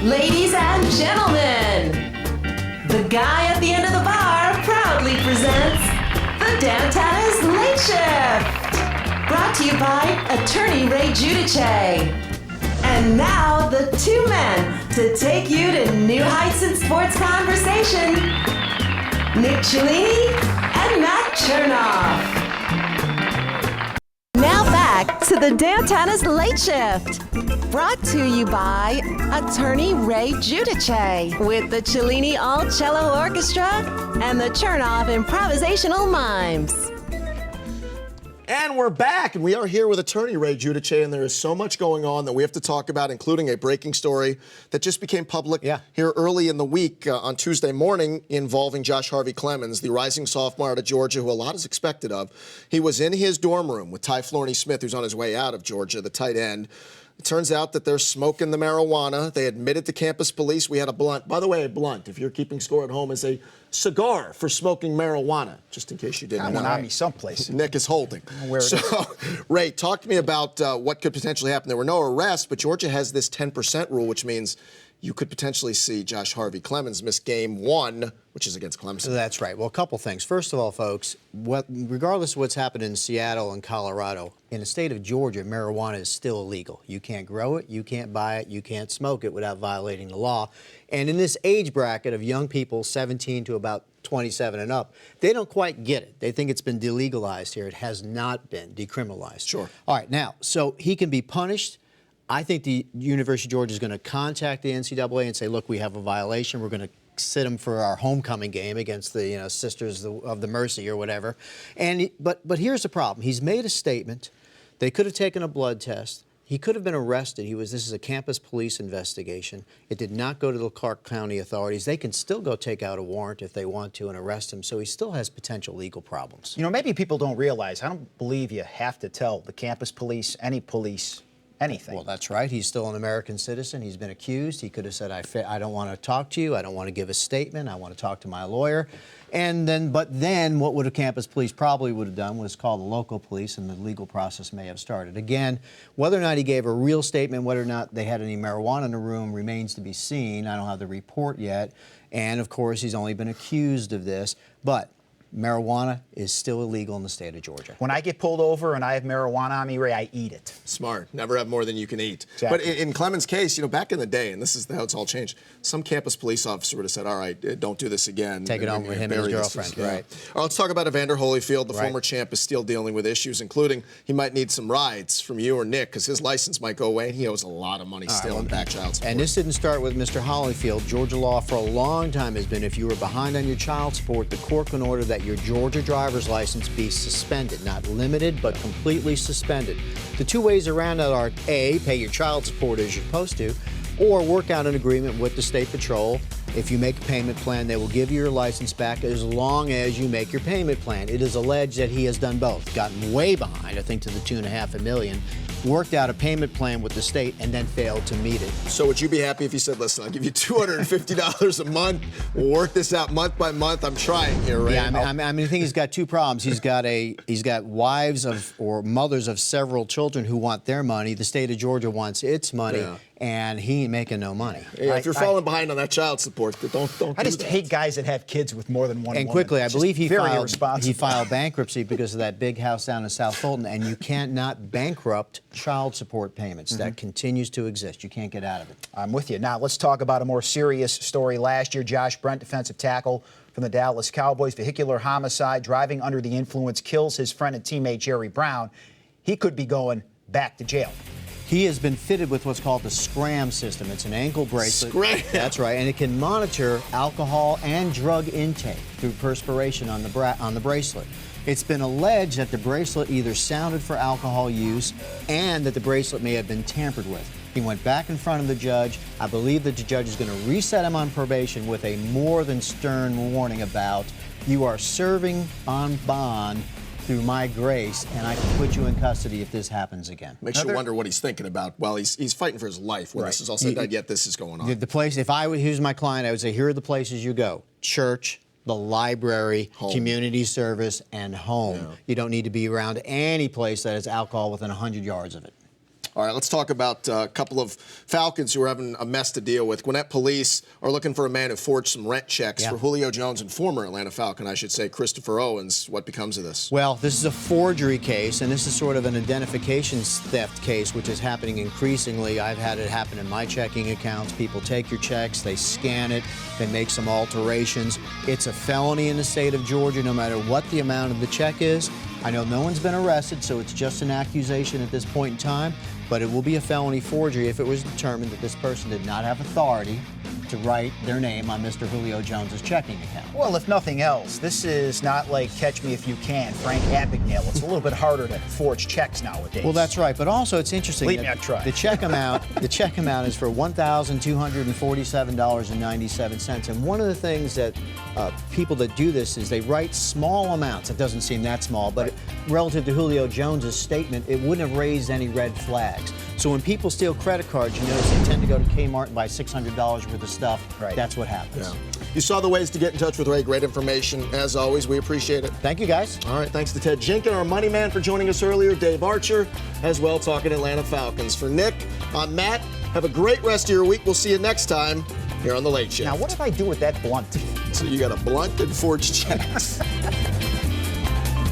Ladies and gentlemen, the guy at the end of the bar proudly presents the Dantanna's Late Shift. Brought to you by Attorney Ray Giudice. And now the two men to take you to new heights in sports conversation, Nick Ciullini and Matt Chernoff. Now back to the Dantanna's Late Shift. Brought to you by Attorney Ray Giudice with the Ciullini All Cello Orchestra and the Chernoff Improvisational Mimes. And we're back, and we are here with Attorney Ray Giudice, and there is so much going on that we have to talk about, including a breaking story that just became public here early in the week on Tuesday morning involving Josh Harvey Clemens, the rising sophomore out of Georgia, who a lot is expected of. He was in his dorm room with Ty Florney-Smith, who's on his way out of Georgia, the tight end. It turns out that they're smoking the marijuana. They admitted to campus police. We had a blunt. By the way, a blunt, if you're keeping score at home, is a cigar for smoking marijuana, just in case you didn't know. On me someplace. Nick is holding. So, Ray, talk to me about what could potentially happen. There were no arrests, but Georgia has this 10% rule, which means you could potentially see Josh Harvey Clemens miss game one, which is against Clemson. That's right. Well, a couple things. First of all, folks, regardless of what's happened in Seattle and Colorado, in the state of Georgia, marijuana is still illegal. You can't grow it, you can't buy it, you can't smoke it without violating the law. And in this age bracket of young people, 17 to about 27 and up, they don't quite get it. They think it's been delegalized here. It has not been decriminalized. Sure. All right, now, so he can be punished. I think the University of Georgia is going to contact the NCAA and say, look, we have a violation. We're going to sit him for our homecoming game against the Sisters of the Mercy or whatever. And but here's the problem. He's made a statement. They could have taken a blood test. He could have been arrested. This is a campus police investigation. It did not go to the Clark County authorities. They can still go take out a warrant if they want to and arrest him. So he still has potential legal problems. You know, maybe people don't realize, I don't believe you have to tell the campus police, any police, anything. Well, that's right. He's still an American citizen. He's been accused. He could have said, I don't want to talk to you. I don't want to give a statement. I want to talk to my lawyer. But then what would a campus police probably would have done was call the local police, and the legal process may have started. Again, whether or not he gave a real statement, whether or not they had any marijuana in the room remains to be seen. I don't have the report yet. And, of course, he's only been accused of this. But marijuana is still illegal in the state of Georgia. When I get pulled over and I have marijuana on me, Ray, I eat it. Smart. Never have more than you can eat. Exactly. But in Clemens' case, back in the day, and this is how it's all changed, some campus police officer would have said, all right, don't do this again. Take it home with him and his girlfriend. Right. All right, let's talk about Evander Holyfield. The former champ is still dealing with issues, including he might need some rides from you or Nick because his license might go away, and he owes a lot of money still in back child support. And this didn't start with Mr. Holyfield. Georgia law for a long time has been if you were behind on your child support, the court can order that your Georgia driver's license be suspended, not limited, but completely suspended. The two ways around that are A, pay your child support as you're supposed to, or work out an agreement with the State Patrol. If you make a payment plan, they will give you your license back as long as you make your payment plan. It is alleged that he has done both, gotten way behind, I think to the $2.5 million, worked out a payment plan with the state, and then failed to meet it. So would you be happy if he said, listen, I'll give you $250 a month, we'll work this out month by month, I'm trying here, right? Yeah, I think he's got two problems. He's got wives or mothers of several children who want their money. The state of Georgia wants its money. Yeah. And he ain't making no money. Yeah, if you're falling behind on that child support, don't I just hate guys that have kids with more than one And woman. quickly, I believe he filed bankruptcy because of that big house down in South Fulton, and you cannot bankrupt child support payments. That continues to exist. You can't get out of it. I'm with you. Now, let's talk about a more serious story. Last year, Josh Brent, defensive tackle from the Dallas Cowboys, vehicular homicide, driving under the influence, kills his friend and teammate Jerry Brown. He could be going back to jail. He has been fitted with what's called the SCRAM system. It's an ankle bracelet. SCRAM. That's right, and it can monitor alcohol and drug intake through perspiration on the bracelet. It's been alleged that the bracelet either sounded for alcohol use and that the bracelet may have been tampered with. He went back in front of the judge. I believe that the judge is going to reset him on probation with a more than stern warning about you are serving on bond through my grace, and I can put you in custody if this happens again. Makes you wonder what he's thinking about while he's fighting for his life when this is all said and done, yet this is going on. The place, if I was, here's my client, I would say, here are the places you go. Church, the library, home. Community service, and home. Yeah. You don't need to be around any place that has alcohol within 100 yards of it. All right, let's talk about a couple of Falcons who are having a mess to deal with. Gwinnett police are looking for a man who forged some rent checks for Julio Jones and former Atlanta Falcon, I should say, Christopher Owens. What becomes of this? Well, this is a forgery case, and this is sort of an identification theft case, which is happening increasingly. I've had it happen in my checking accounts. People take your checks, they scan it, they make some alterations. It's a felony in the state of Georgia, no matter what the amount of the check is. I know no one's been arrested, so it's just an accusation at this point in time, but it will be a felony forgery if it was determined that this person did not have authority to write their name on Mr. Julio Jones's checking account. Well, if nothing else, this is not like Catch Me If You Can, Frank Abagnale. It's a little bit harder to forge checks nowadays. Well, that's right, but also it's interesting Believe me, that I've tried. the check amount is for $1,247.97. And one of the things that people that do this is they write small amounts. It doesn't seem that small, but relative to Julio Jones's statement, it wouldn't have raised any red flags. So when people steal credit cards, you notice they tend to go to Kmart and buy $600 worth of stuff. Right. That's what happens. Yeah. You saw the ways to get in touch with Ray. Great information, as always. We appreciate it. Thank you, guys. All right, thanks to Ted Jenkins, our money man, for joining us earlier. Dave Archer, as well, talking Atlanta Falcons. For Nick, I'm Matt. Have a great rest of your week. We'll see you next time here on The Late Shift. Now, what did I do with that blunt? So you got a blunt and forged checks.